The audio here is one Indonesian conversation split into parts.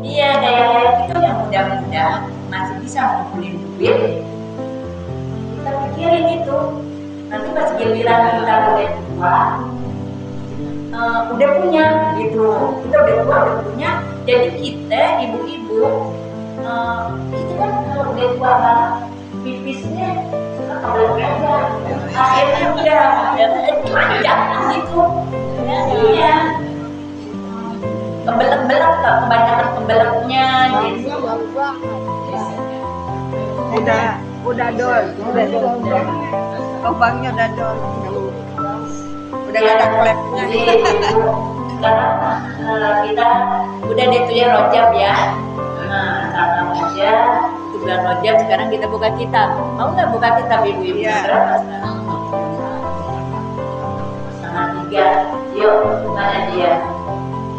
Iya, kayak gitu yang muda-muda masih bisa ngumpulin duit, kita pikirin itu. Nanti pas giliran kita udah tua, udah punya gitu, kita udah tua udah punya. Jadi kita ibu-ibu, kita kan kalau udah tua banget, pipisnya suka kebelet aja, akhirnya udah panjang gitu. Iya, kebelet-belet, kebanyakan kebeletnya gitu. Udah dol, lubangnya udah dol, udah gak ada klepnya. Sekarang kita udah deh tuh ya Rojab ya. Sekarang aja itu bulan Rojab, sekarang kita buka kitab. Mau nggak buka kitab ibu-ibu? Iya. Setengah 3. Yuk, mana dia?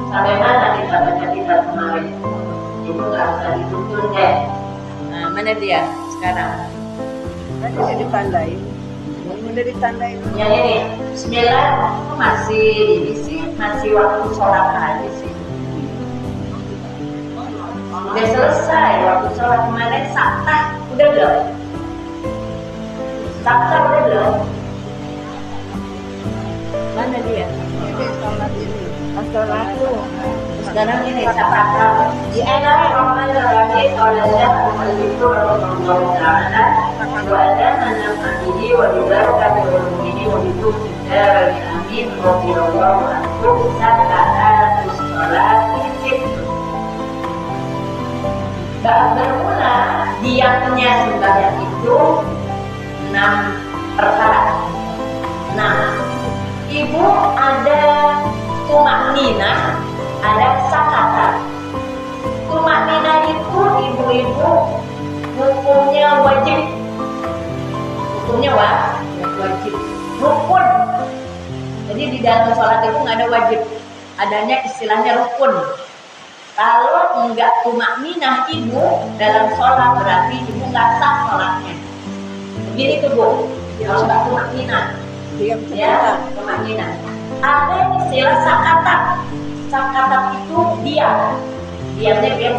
Sampai mana kita baca kitab kemarin? Itu nggak usah dituntun deh. Nah, mana dia sekarang? Tadi udah ditandain. Yang ini, Bismillah itu masih ini sih, masih waktu sholat aja sih. Udah selesai waktu sholat kemarin. Sakta udah belum? Sakta udah belum? Mana dia? Assalamualaikum. Sekarang ini Sakta. Bismillahirrahmanirrahim. Wa ada manfaatihi wa bibarakati wa rumini wa bituhi dari amin radhiyallahu anhu sakata sholat itu. Bermula diamnya sembahyang itu 6 perkara. Nah, ibu ada tumaknina, ada sakata. Tumaknina itu ibu-ibu hukumnya wajib. Hukumnya wajib. Rukun. Jadi di dalam sholat itu nggak ada wajib. Adanya istilahnya rukun. Kalau enggak tumakninah ibu dalam sholat, berarti ibu nggak sah sholatnya. Begini tuh Bu, kalau nggak tumakninah, ya tumakninah. Ada istilah sakatat. Sakatat itu diam. Diamnya diam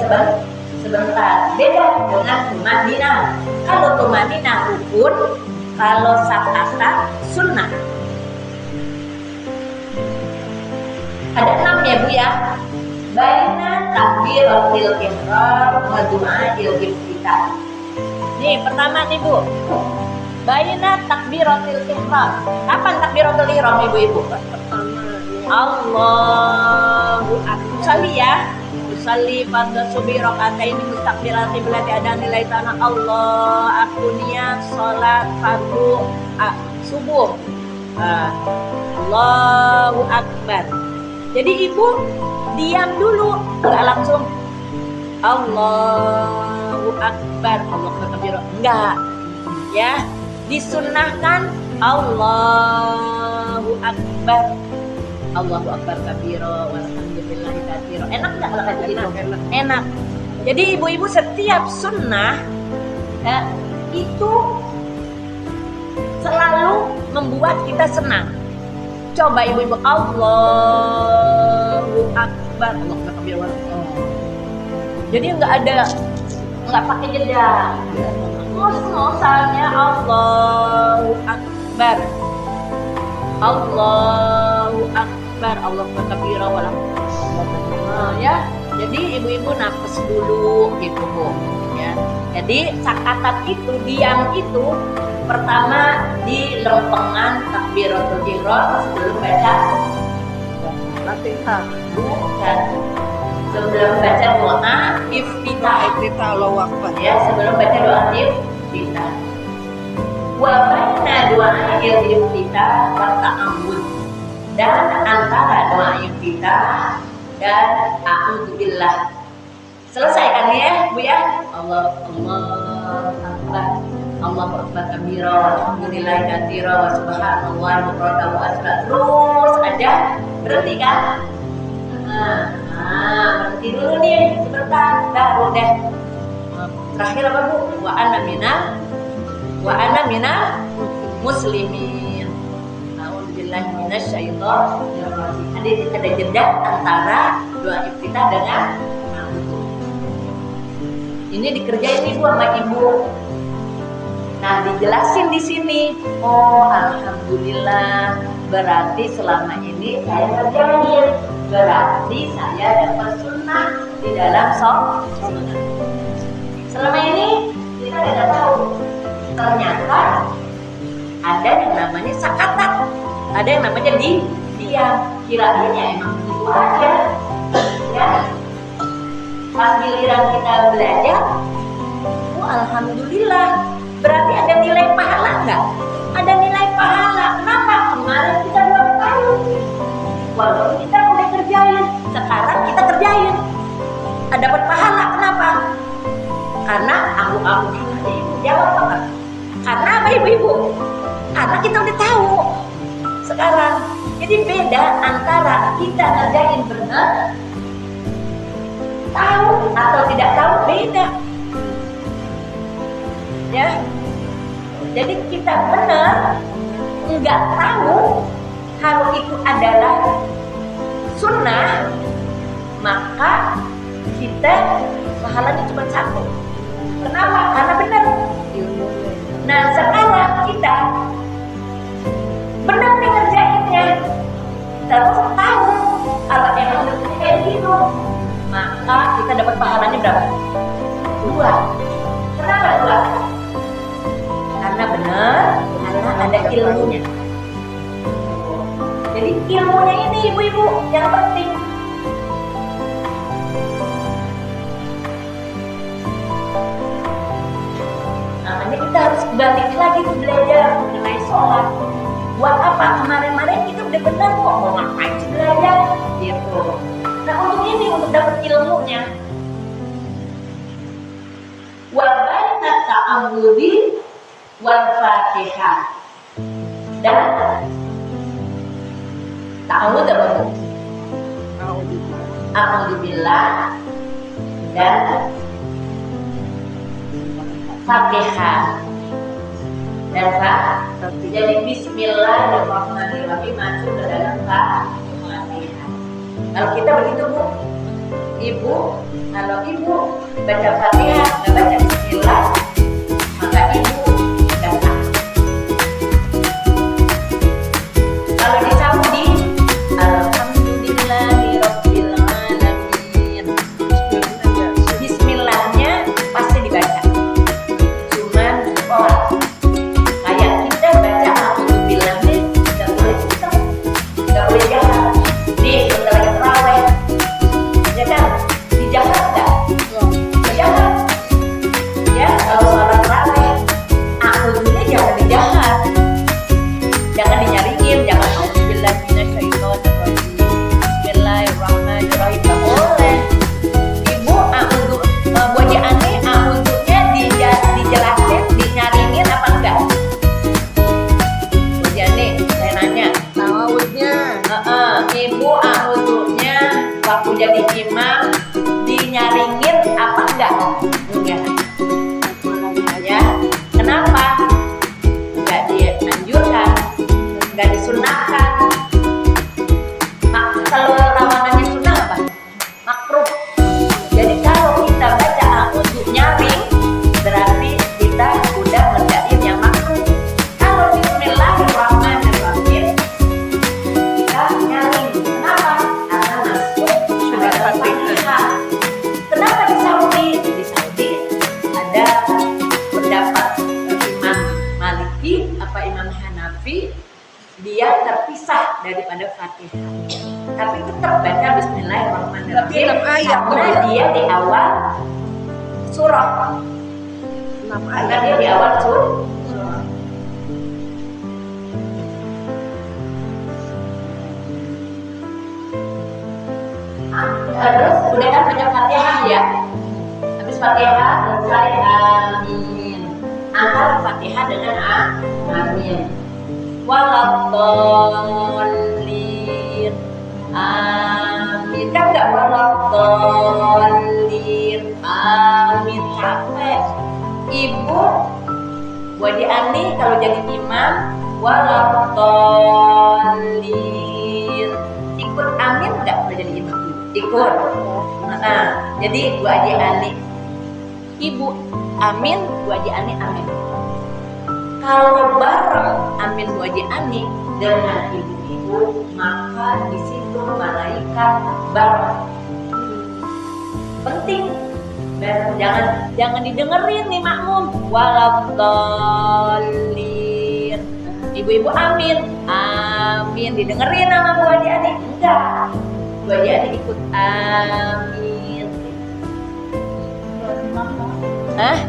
sebentar. Beda dengan tumakninah. Kalau tumakninah rukun, kalau sakatat sunnah. Ada 6 ya Bu ya. Baina takbiratul ihram wa du'ail iftitah. Nih pertama nih Bu. Baina takbiratul ihram. Kapan takbiratul ihram ibu-ibu? Allahu akbar. Usalli ya. Usalli pada subi rakaataini mustaqbilal qiblat, ada nilai tanah Allah aku niat salat fardu subuh. Allahu akbar. Jadi ibu diam dulu, nggak langsung Allahu akbar, Allahu akbar, enggak. Ya, disunnahkan Allahu akbar, Allahu akbar kabira walhamdulillahi katsira. Enak enggak kalau kayak gitu? Enak. Jadi ibu-ibu setiap sunnah itu selalu membuat kita senang. Coba ibu-ibu Allahu akbar, Allahu akbar. Jadi nggak pakai jeda. Misalnya Allahu akbar, Allahu akbar, Allahu akbar, ya. Jadi ibu-ibu nafas dulu gitu Bu. Ya. Jadi sakatat itu, diam itu pertama di lempengan takbiratul ihram sebelum baca Fatihah. Bukan. Sebelum baca doa iftitah. Allahu akbar. Ya, sebelum baca doa iftitah. Wa baina doa iftitah wa ta'awudz. Dan antara doa iftitah dan a'udzubillah. Selesai kan ya, Bu ya? Allahu akbar. Allahu akbar kabira walhamdulillahi katsira wa subhanallahi bukratan wa asla. Terus aja, berhenti kan? Berhenti dulu nih sebentar, baru deh. Terakhir apa Bu? Wa ana minal muslimin. A'udzubillahi minasyaitonir rajim. Ada jeda antara doa iftitah dengan Ini dikerjain nih Bu sama Ibu. Nah, dijelasin di sini. Oh, alhamdulillah. Berarti selama ini saya ngerjain. Berarti saya dapat sunnah di dalam sholat. Selama ini kita tidak tahu. Ternyata ada yang namanya sakatan, ada yang namanya diam. Kirain ya emang begitu aja. Ya. Pas giliran kita belajar, oh alhamdulillah. Berarti ada nilai pahala nggak? Ada nilai pahala. Kenapa? Kemarin kita belum tahu. Walaupun kita udah kerjain, sekarang kita kerjain. Ada dapat pahala. Kenapa? Karena aku ibu jawab apa? Karena apa ibu-ibu? Karena kita udah tahu sekarang. Jadi beda antara kita ngerjain benar, tahu atau tidak tahu, beda. Ya, jadi kita benar nggak tahu kalau itu adalah sunnah, maka kita pahalanya cuma satu. Kenapa? Karena benar. Nah sekarang kita benar nih ngerjainnya, terus tahu kalau emang benar kayak gitu, maka kita dapat pahalanya berapa? 2. Kenapa 2? Karena benar, karena ada ilmunya. Jadi ilmunya ini ibu-ibu yang penting. Makanya kita harus balik lagi tuh belajar mengenai sholat. Buat apa? Kemarin-kemarin kita udah benar kok, mau ngapain sih belajar? Gitu. Nah untuk ini, untuk dapat ilmunya. Wa baina ta'awudhi wal Fatihah. Dan ta'awud apa Bu? A'udzubillah dan Fatihah. Dan jadi bismillahirrahmanirrahim masuk ke dalam Fatihah. Kalau kita begitu Bu, Ibu, kalau Ibu baca Fatihah nggak baca bismillah, maka Ibu tidak sah. Kalau di Saudi, alhamdulillahirabbil alamin, bismillahnya pasti dibaca. Cuman kayak kita baca alhamdulillah nih nggak boleh hitam, nggak boleh jahat. Nih kita lagi terawih, ya kan? Dijahat nggak? Dijahat. Ya kalau sholat terawih, alhamdulillah jangan dijahat, jangan dinyaringin, jangan alhamdulillah minasyaitonirrajim, bismillahirrahmanirrahim, nggak boleh. Ibu buat aneh, alhamdulillah dijelasin, dinyaringin apa enggak? Bu Jani, saya nanya. Ta'awudnya. Ibu alhamdulillah waktu jadi imam dinyaringin apa enggak? Enggak. Ya, kenapa? Enggak dianjurkan, enggak disunahkan. Kalau lawanannya sunnah apa? Makruh. Jadi kalau kita baca al-wudu nyaring, berarti kita udah ngerjain yang makruh. Kalau bismillahirrahmanirrahim, kita nyaring. Kenapa? Karena masuk sudah Fatihah. Kenapa di Saudi? Di Saudi ada pendapat Imam Maliki apa Imam Hanafi, dia terpisah daripada Fatihah. Tapi tetap baca bismillahirrahmanirrahim. Tapi dalam ayat karena dia di awal surah. Karena dia di awal surah. Terus udah kan baca Fatihah ya. Habis Fatihah selesai amin. Angkat Fatihah dengan amin. Waladhdallin. Amin. Kan enggak waladhdallin. Amin capek. Ibu Wadi Ani kalau jadi imam waladhdallin. Ikut amin enggak kalau jadi imam? Ikut. Jadi Bu Haji Ani Ibu Amin, Bu Haji Ani Amin. Kalau bareng Amin Bu Haji Ani dengan ibu-ibu, maka di situ malaikat bareng. Penting. Dan jangan didengerin nih makmum. Waladhdallin. Ibu-ibu amin. Amin didengerin sama Bu Haji Ani. Enggak. Bu Haji Ani ikut amin. Hah?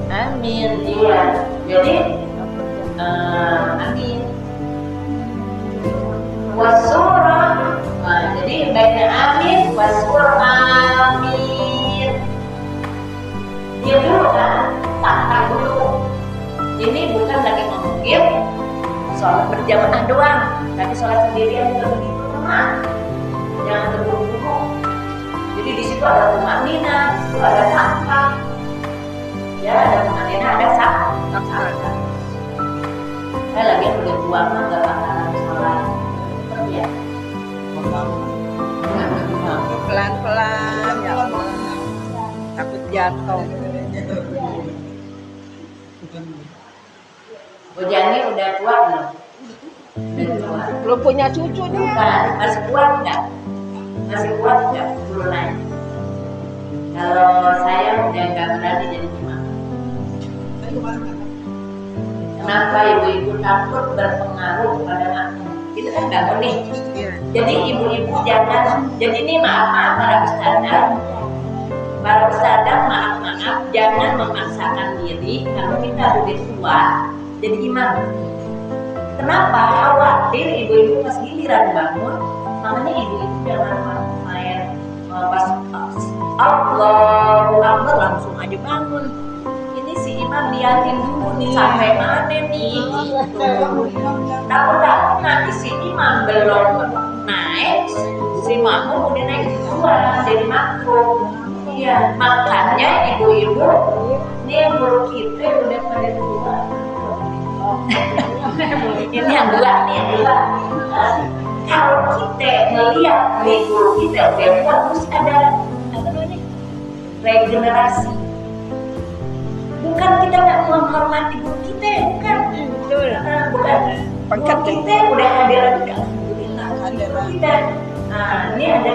Amin. Iya. Jadi amin. Wasurah. Jadi baiknya amin, wasur amin. Dia dulu kan, tak dulu. Ini bukan lagi ngomongin sholat berjamaah doang, tapi sholat sendirian juga begitu teman. Jangan terburu-buru. Jadi di situ ada tumanina, di situ ada sakit. Ya ada tumanina, ada sakit. Saya lagi udah tua mah nggak bakalan sholat. Ya. Pelan-pelan ya Allah, takut jatuh. Bu Jani udah tua belum? Belum punya cucu nih. Bukan, masih kuat nggak? Masih kuat nggak? Dulu naik. Kalau saya udah nggak berani jadi imam. Kenapa ibu-ibu takut berpengaruh kepada makmum? Itu kan nggak boleh. Jadi ibu-ibu jangan. Jadi ini maaf para ustadzah, maaf jangan memaksakan diri kalau kita udah tua jadi imam. Kenapa? Khawatir ibu-ibu pas giliran bangun, makanya ibu-ibu jangan main pas Allahu Akbar langsung aja bangun. Ini si imam liatin dulu nih sampai mana nih gitu. Takut nanti si imam belum naik, si makmum udah naik duluan jadi makmum. Iya, makanya ibu-ibu nih guru kita udah pada tua. Ini yang dua nih, kalau kita melihat nih guru kita udah tua, terus ada apa namanya regenerasi. Bukan kita nggak menghormati guru kita, bukan. Bukan. Guru kita udah hadir lagi, alhamdulillah hadir kita. Ini ada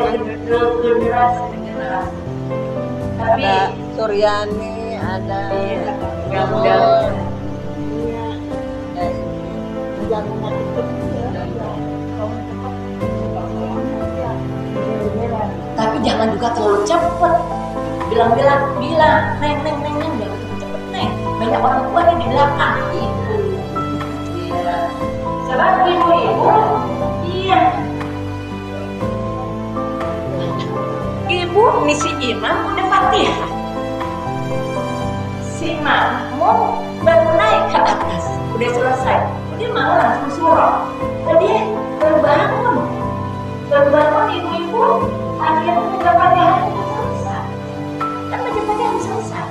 regenerasi. Tapi Ada Suryani, ada yang udah. Tapi jangan juga terlalu cepet. Bilang, neng, jangan cepet neng. Banyak orang tua nih di belakang itu. Iya. Sebab ibu-ibu, iya. Ibu misi imam udah Fatihah. Si makmum baru naik ke atas, udah selesai. Dia malah langsung surah. Tadi terbangun ibu-ibu akhirnya udah Fatihah udah selesai. Kan baca Fatihah udah selesai.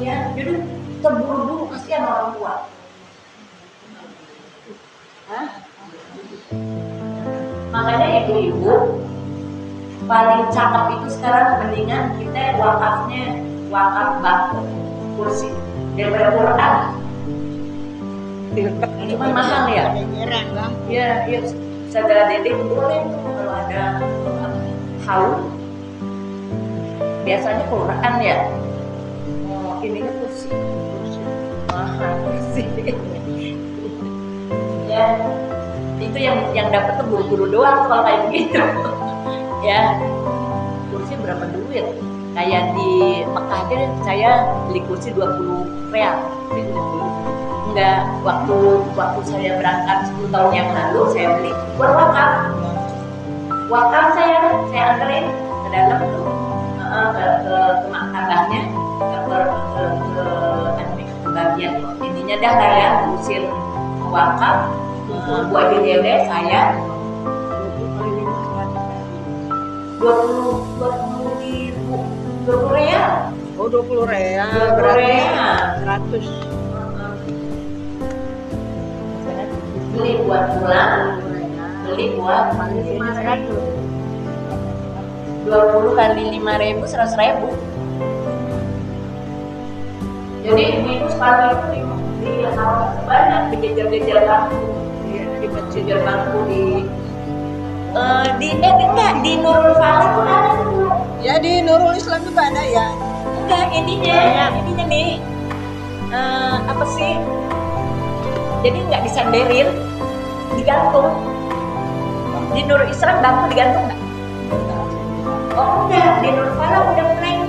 Ya, jadi terburu-buru kasihan orang tua. Hah? Makanya ibu-ibu paling cakep itu sekarang mendingan kita wakaf bangku kursi daripada Quran. Cuma mahal ya. Iya, saudara Dede boleh tuh kalau ada haul. Biasanya Quran ya. Oh, ini kursi mahal kursi. Ya, itu yang dapat tuh guru-guru doang kalau kayak begitu. Ya, kursi berapa duit? Kayak di Mekah aja saya beli kursi 20 real. Enggak, waktu saya berangkat 10 tahun yang lalu saya beli buat wakaf. Wakaf saya anterin ke dalam tuh ke maktabahnya, ke bagian intinya dah saya urusin wakaf buat dede saya 20 real. Oh 20 real, 20 berarti real. 100. Beli buat pulang, beli buat 500. 20 kali 5.000 100.000. Jadi ibu sekali itu di halaman banyak dijejer-jejer bangku, di jejer bangku enggak di Nurul Falah pun ada tuh. Ya di Nurul Islam juga ada ya. Enggak, ininya nih apa sih? Jadi nggak disanderin, digantung. Di Nurul Islam bangku digantung nggak? Oh enggak, di Nurul Falah udah mulai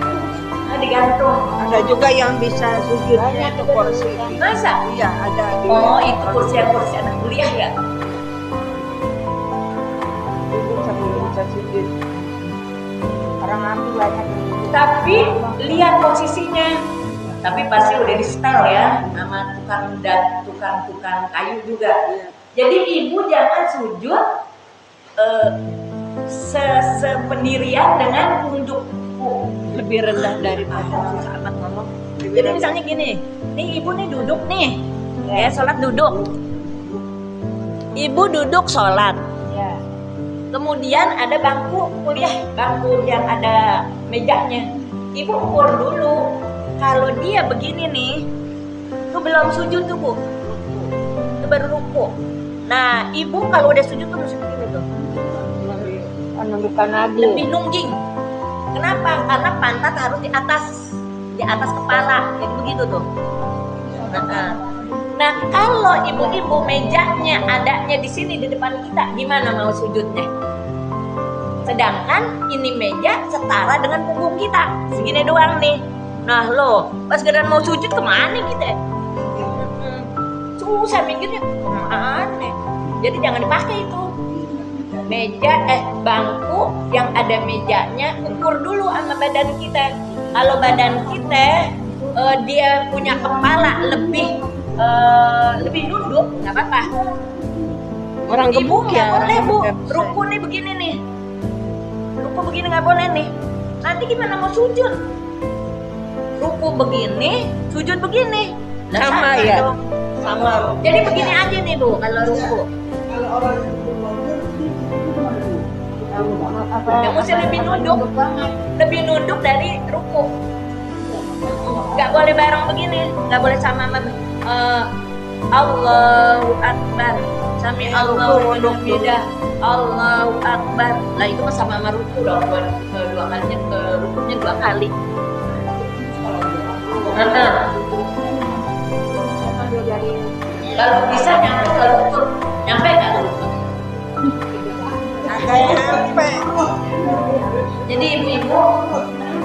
digantung. Ada juga yang bisa sujudnya ke kursi. Masa? Iya ada. Oh itu kursi anak kuliah ya? Sujud sambil bisa sujud. Orang ambil banyak. Tapi lihat posisinya. Tapi pasti udah di setel ya sama tukang kayu juga. Jadi ibu jangan sujud sependirian dengan punjukku lebih rendah dari sahabat ngomong. Jadi misalnya gini, nih ibu nih duduk nih, ya sholat duduk. Ibu duduk sholat. Ya. Kemudian ada bangku kuliah, bangku yang ada mejanya. Ibu ukur dulu. Kalau dia begini nih, tuh belum sujud tuh bu, itu baru ruku. Nah ibu kalau udah sujud tuh mesti begini tuh. Menundukkan lagi. Lebih nungging. Kenapa? Karena pantat harus di atas kepala. Jadi begitu tuh. Nah kalau ibu-ibu mejanya adanya di sini di depan kita, gimana mau sujudnya? Sedangkan ini meja setara dengan punggung kita, segini doang nih. Nah lo, pas giliran mau sujud kemana kita? Susah mikirnya kemana? Jadi jangan dipakai itu. Bangku yang ada mejanya ukur dulu sama badan kita. Kalau badan kita dia punya kepala lebih nunduk, nggak apa-apa. Orang ibu gemuk nggak ya. boleh bu, ruku nih begini nih, ruku begini nggak boleh nih. Nanti gimana mau sujud? Ruku begini, sujud begini. Sama ya. Dong. Sama. Jadi begini aja nih bu, kalau ruku. Ya mesti lebih nunduk dari ruku. Nggak boleh bareng begini, nggak boleh sama Allahu Akbar, sami Allahu hamidah, Allahu Akbar. Lah itu mah sama ruku dong, dua kalinya ke rukunya 2 kali. Kalau bisa nyampe ke lutut, nyampe nggak ke lutut? Nyampe. Jadi ibu-ibu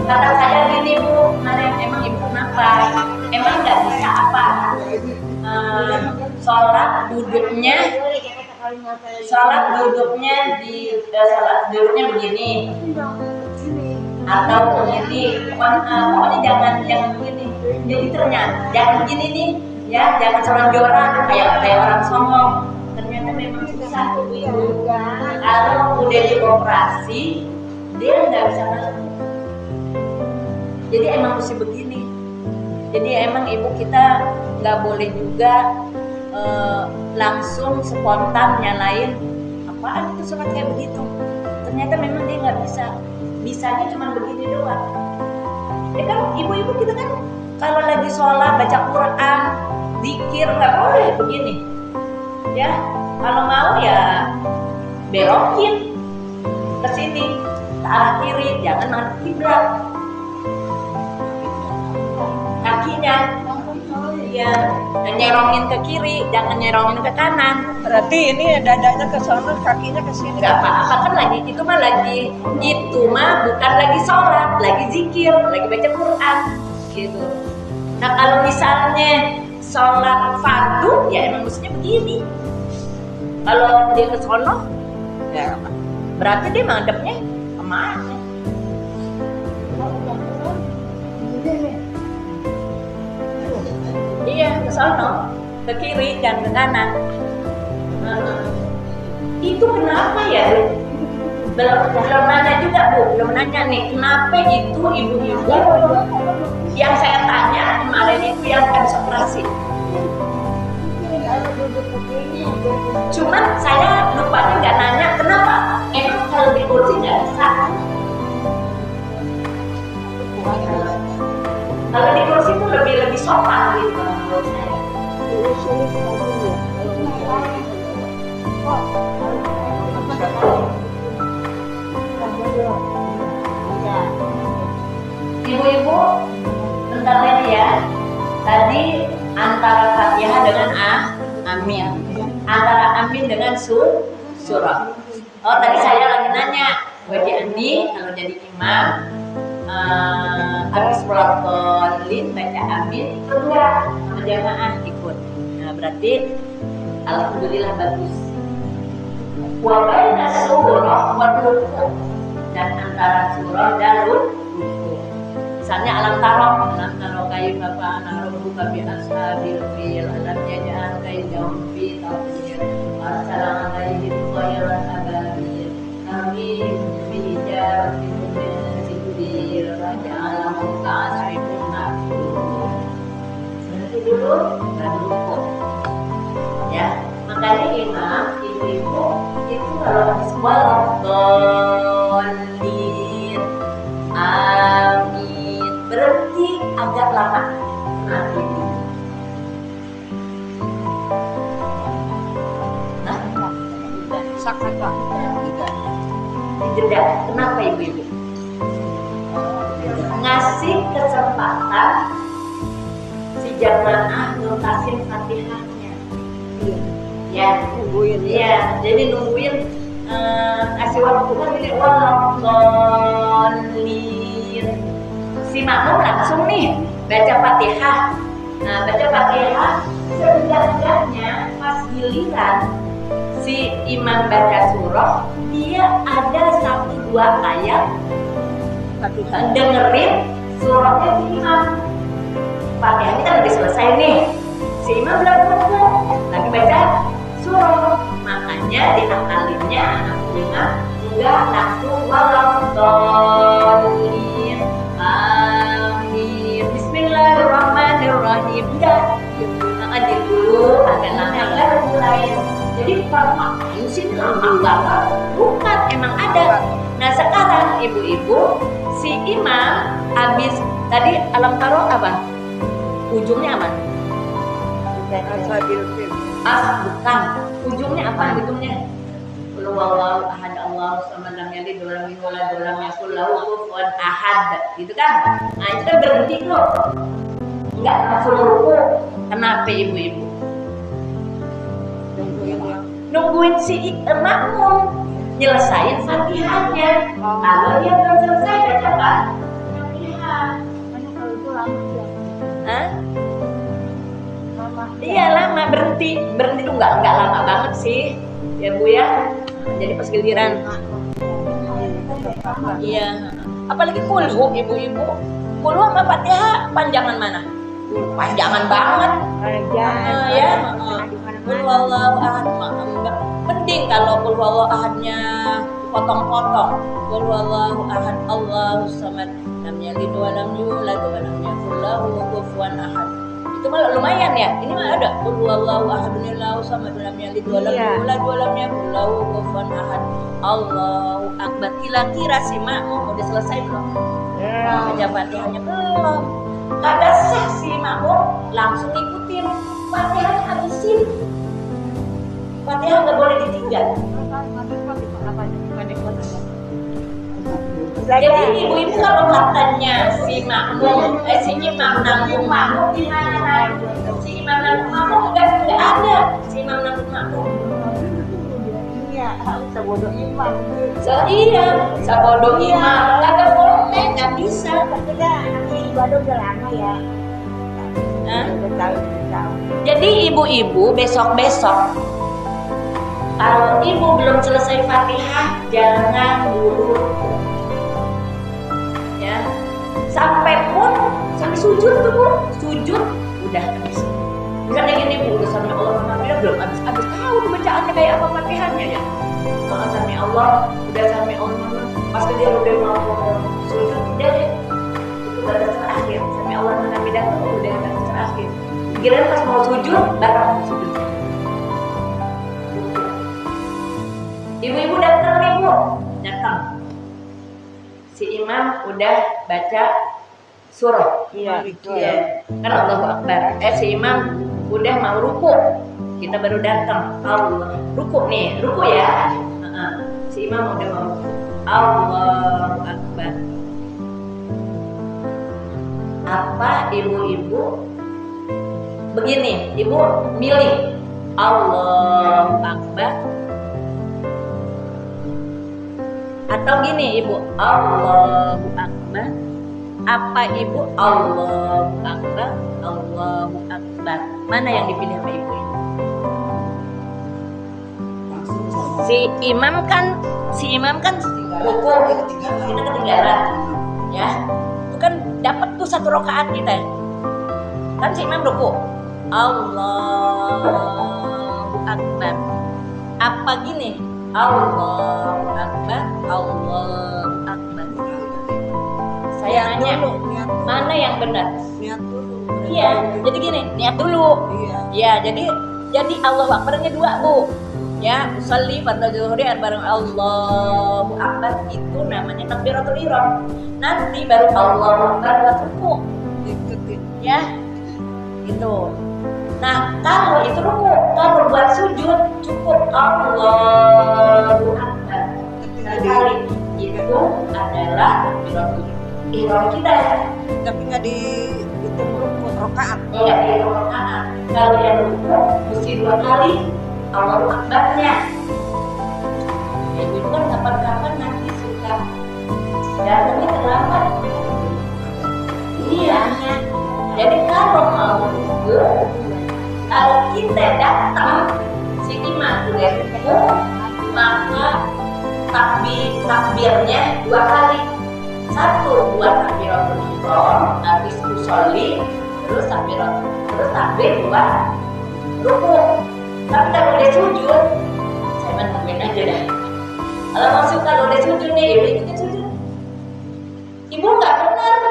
kata saya gini bu, kemarin emang ibu kenapa? Emang nggak bisa apa? Sholat duduknya begini atau begini, pokoknya jangan begini. Jadi ternyata jangan begini nih, ya jangan selonjoran kayak orang songong. Ternyata memang susah ibu. Kalau udah dioperasi dia nggak bisa masuk. Jadi emang mesti begini. Jadi emang ibu kita nggak boleh juga langsung spontan nyalain apaan itu sholat kayak begitu. Ternyata memang dia nggak bisa. Bisanya cuma begini doang. Ya kan ibu-ibu kita kan kalau lagi sholat baca Quran, zikir nggak boleh begini. Ya kalau mau ya belokin ke sini ke arah kiri, jangan menghadap kiblat. Kakinya ya nyerongin ke kiri, jangan nyerongin ke kanan. Berarti ini dadanya ke sana, kakinya ke sini. Gak apa-apa kan lagi itu mah bukan lagi sholat, lagi zikir, lagi baca Quran gitu. Nah kalau misalnya sholat fardu ya emang mestinya begini. Kalau dia ke sono ya berarti dia menghadapnya kemana? Iya ke sono, ke kiri dan ke kanan. Itu kenapa ya? Belum nanya juga bu, belum nanya nih kenapa itu ibu-ibu yang saya tanya kemarin itu yang habis operasi. Cuman saya lupanya nggak nanya kenapa. Emang kalau di kursi nggak bisa. Kalau di kursi itu lebih sopan gitu menurut saya. Ini sulit lagi ya. Ibu-ibu, bentar lagi ya. Tadi antara Fatihah dengan Amin, antara Amin dengan surah. Oh, tadi saya lagi nanya, bagi Andi kalau jadi imam, habis Qur'an baca Amin ikut nggak sama jamaah ikut. Nah berarti alhamdulillah bagus. Wa baina surah wa ruku, dan antara surah dan ruku. Misalnya alam taro kayu bapak naruh buka bi ashabil fil alam jajal kayu jauh fi tafsir assalam alaikum khairan ababil amin bi hijar bi raja alam ka'asrifun nafsu. Nanti dulu baru ruku ya. Makanya imam ibu-ibu itu kalau habis waladhdallin amin berhenti agak lama. Nanti Sakata. jeda. Kenapa ibu-ibu? Ngasih kesempatan si jamaah nuntasin Fatihahnya. Ya, Nungguin ya. iya. Jadi nungguin kasih waktu kan ini waladhdallin. Si makmum langsung nih baca Fatihah. Nah, baca Fatihah setidaknya pas giliran si imam baca surah, dia ada 1-2 ayat dengerin surahnya si imam. Fatihah ini kan udah selesai nih, si imam belum ruku, lagi baca surah. Makanya diakalinnya anak imam enggak langsung waladhdallin amin bismillahirrahmanirrahim, enggak, ngaji dulu agak lama baru mulai. Jadi ngapain sih lama banget? Bukan, emang ada. Nah sekarang ibu-ibu, si imam habis tadi alam taro apa? Ujungnya apa? Ashabil fil. Bukan. Ujungnya apa? Ujungnya Qul huwallahu ahad Allahu samad lam yalid wa lam yulad wa lam yakul lahu kufuwan ahad. Gitu kan? Nah itu kan berhenti loh. Enggak langsung ruku. Kenapa ibu-ibu? Nungguin si makmum nyelesain Fatihahnya. Kalau dia belum selesai baca Fatihah. Kalau itu lama ya. Hah? Lama. Iya lama, berhenti tuh nggak lama banget sih ya Bu ya. Jadi pas giliran iya, apalagi kulhu ibu-ibu, kulhu sama Fatihah panjangan mana? Panjangan banget. Ya, Qul huwallahu ahad enggak. Mending kalau Qul huwallahu ahadnya potong-potong. Qul huwallahu ahad Allahus samad lam yalid wa lam yulad wa lam yakul lahu kufuwan ahad. Itu malah lumayan ya. Ini mah ada Qul huwallahu ahadun Allahus samad lam yalid wa lam yulad wa lam yakul lahu kufuwan ahad. Allahu akbar. Kira-kira si makmum udah selesai belum? Baca Fatihahnya belum. Kada sah si makmum langsung ikutin Fatihahnya, habisin. Fatihah nggak boleh ditinggal. Jadi ibu-ibu kalau katanya si makmum, si imam nanggung makmum gimana? Si imam nanggung makmum nggak ada. Si imam nanggung makmum. Iya, sebodoh imam. Iya, sebodoh imam. Kagak boleh, nggak bisa. Udah, nanti ibadah udah lama ya. Hah? Udah tahu. Jadi ibu-ibu besok-besok kalau ibu belum selesai Fatihah jangan buru ya, sampai sujud tuh Bu, sujud udah habis. Misalnya gini Bu, udah sampai Allah Alhamdulillah belum habis tahu tuh bacaannya kayak apa Fatihahnya ya. Kalau sampai Allah udah sampai Allah pas dia udah mau sujud udah deh, itu batas terakhir. Sampai Allah Alhamdulillah tuh udah batas terakhir. Kira pas mau sujud baru sujud. Ibu-ibu datang nih Bu, datang. Si imam udah baca surah. Iya. Iya. Kan Allahu Akbar. Si imam udah mau ruku, kita baru datang. Allah ruku nih, ruku ya. Si imam udah mau ruku. Allahu Akbar. Apa ibu-ibu begini, ibu milih Allahu Akbar atau gini ibu Allahu Akbar, apa ibu Allahu Akbar, Allahu Akbar, mana yang dipilih sama ibu ini? Si imam kan ruku, kita ketinggalan ya, itu kan dapat tuh 1 rakaat kita kan, si imam ruku Allahu Akbar, apa gini Allahu Akbar, Allahu Akbar. Saya nanya mana yang benar? Niat dulu. Iya, jadi gini, niat dulu. Iya. Ya, jadi Allahu Akbarnya 2 bu. Ya, usolli fardhu zuhri bareng Allahu Akbar itu namanya takbiratul ihram. Nanti baru Allahu Akbar buat ruku. Ikutin. Ya, gitu. Nah, kalau itu ruku, kalau buat sujud cukup Allahu Akbar. Sekali itu adalah takbiratul ihram kita. Tapi nggak dihitung rakaat. Enggak dihitung rakaat. Kalau yang ruku mesti 2 kali Allahu Akbarnya. Ibu kan kapan-kapan nanti suka datangnya terlambat. Iya. Jadi kalau mau ruku, kalau kita datang si imam udah ruku, maka takbirnya 2 kali. 1 buat takbiratul ihram, habis usolli, terus takbir buat ruku. Tapi kalau udah sujud, saya nungguin aja dah. Kalau masuk kalau udah sujud nih, ibu ikutin sujud. Ibu nggak benar.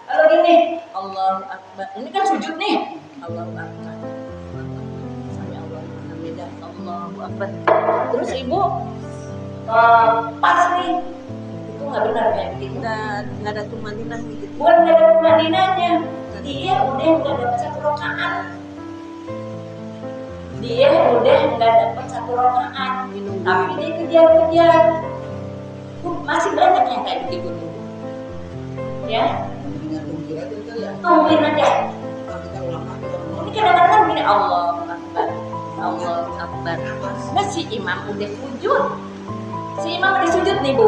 Kalau gini, Allahu Akbar. Ini kan sujud nih. Allahu Akbar. Sampai Allahu Akbar. Terus ibu pas nih. Itu nggak benar kayak begitu. Nggak ada tumanina gitu. Bukan nggak ada tumanina-nya. Dia udah nggak dapat 1 rakaat. Dia udah nggak dapat 1 rakaat. Tapi dia kejar-kejar. Masih banyak yang kayak begitu tuh. Ya. Tungguin aja. Ini kadang-kadang gini Allahu Akbar, Allahu Akbar. Nah si imam udah sujud. Si imam udah sujud nih bu.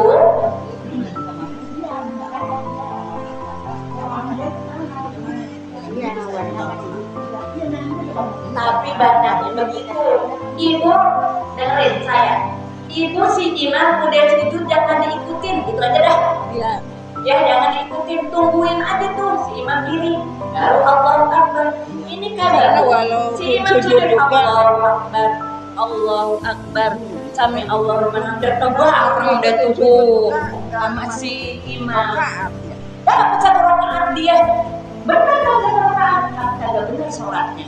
Tapi banyaknya begitu. Ibu dengerin saya. Ibu si imam udah sujud jangan diikutin, itu aja dah. Iya. Ya jangan diikutin, tungguin aja tuh si imam diri. Baru Allahu Akbar. Ini kan walau si imam sujud sujud juga. Allahu Akbar, Allahu Akbar. Sami Allahu liman hamidah, orang udah tubuh sama si imam. Dapat 1 rakaat dia. Benar kan 1 rakaat? Kagak benar sholatnya.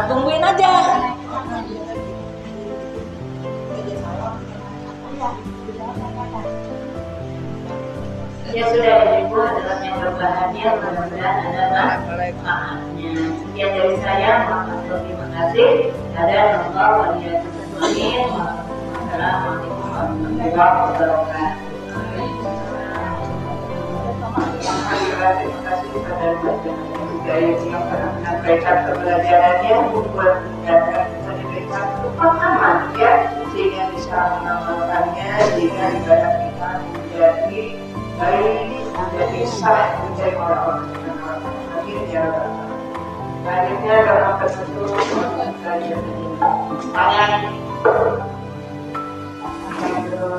Tungguin aja. Ya sudah ibu adalah yang berbahagia, mudah-mudahan ada manfaatnya. Sekian dari saya, terima kasih. Ada Allah waliyatullahi wassalamualaikum warahmatullahi wabarakatuh. Terima kasih kepada juga yang telah menyampaikan pembelajarannya membuat kita diberikan pemahaman ya, sehingga bisa mengamalkannya sehingga ibadah kita menjadi baik, menjadi sah, menjadi orang-orang akhirnya dalam keseluruhan belajar ini. Tangan. Terima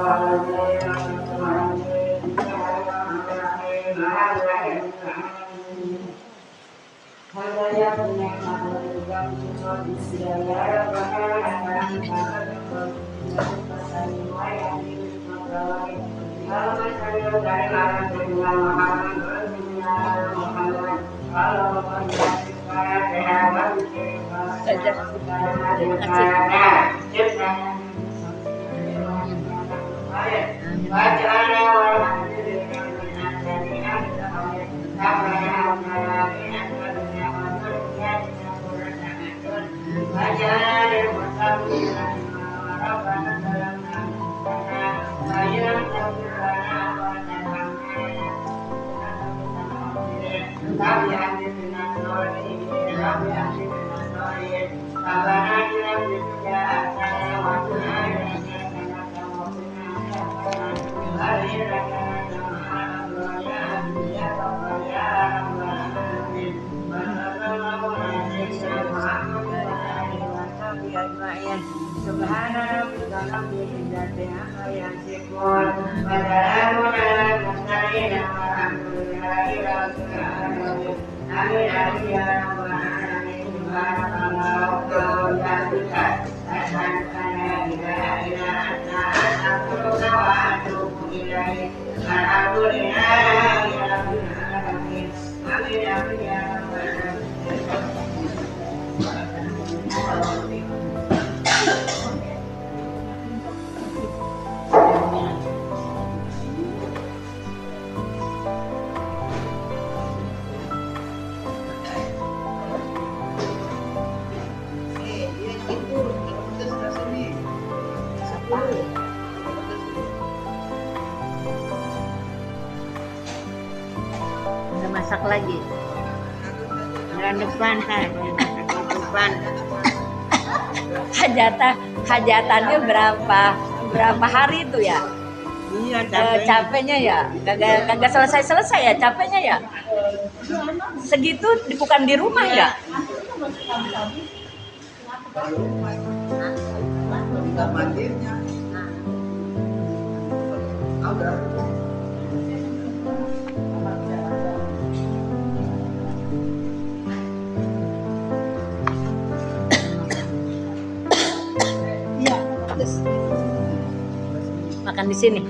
kasih. Subhana rabbika rabbil izzati amma yasifun wa salamun alal mursalin walhamdulillahi rabbil alamin. Amin amin ya rabbal alamin. Subhanallahu wa bihamdihi asyhadu an la ilaha illa anta astaghfiruka wa atubu ilaik. Alhamdulillahi rabbil alamin. Amin amin ya rabbal alamin. Udah masak lagi. Bulan depan kan, bulan depan. Hajatannya berapa hari itu ya? Iya, Capeknya ya, kagak selesai ya capeknya ya. Segitu bukan di rumah ya? Makan di sini.